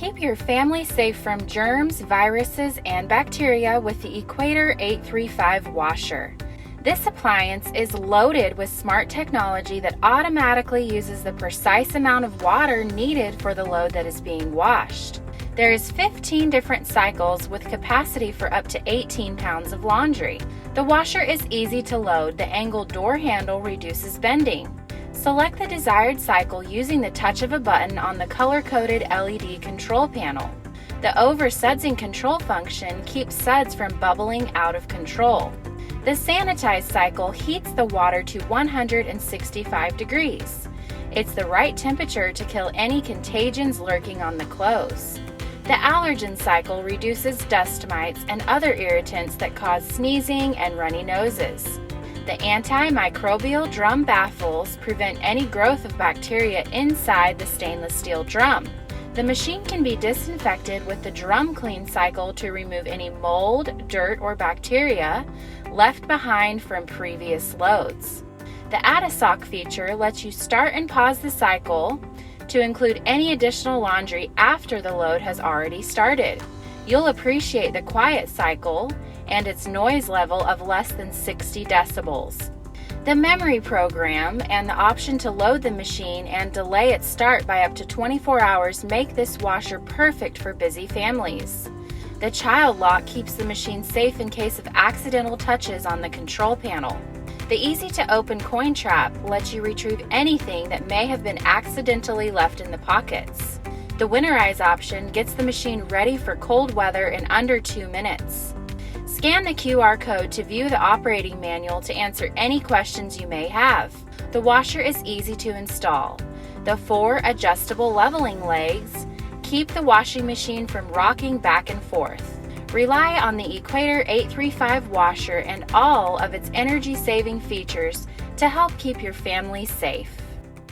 Keep your family safe from germs, viruses, and bacteria with the Equator 835 washer. This appliance is loaded with smart technology that automatically uses the precise amount of water needed for the load that is being washed. There is 15 different cycles with capacity for up to 18 pounds of laundry. The washer is easy to load. The angled door handle reduces bending. Select the desired cycle using the touch of a button on the color-coded LED control panel. The over-sudsing control function keeps suds from bubbling out of control. The Sanitize Cycle heats the water to 165 degrees. It's the right temperature to kill any contagions lurking on the clothes. The Allergen Cycle reduces dust mites and other irritants that cause sneezing and runny noses. The Anti-Microbial Drum Baffles prevent any growth of bacteria inside the stainless steel drum. The machine can be disinfected with the Drum Clean Cycle to remove any mold, dirt, or bacteria left behind from previous loads. The Add a Sock feature lets you start and pause the cycle to include any additional laundry after the load has already started. You'll appreciate the quiet cycle and its noise level of less than 60 decibels. The memory program and the option to load the machine and delay its start by up to 24 hours make this washer perfect for busy families. The child lock keeps the machine safe in case of accidental touches on the control panel. The easy-to-open coin trap lets you retrieve anything that may have been accidentally left in the pockets. The Winterize option gets the machine ready for cold weather in under 2 minutes. Scan the QR code to view the operating manual to answer any questions you may have. The washer is easy to install. The 4 adjustable leveling legs keep the washing machine from rocking back and forth. Rely on the Equator 835 washer and all of its energy-saving features to help keep your family safe.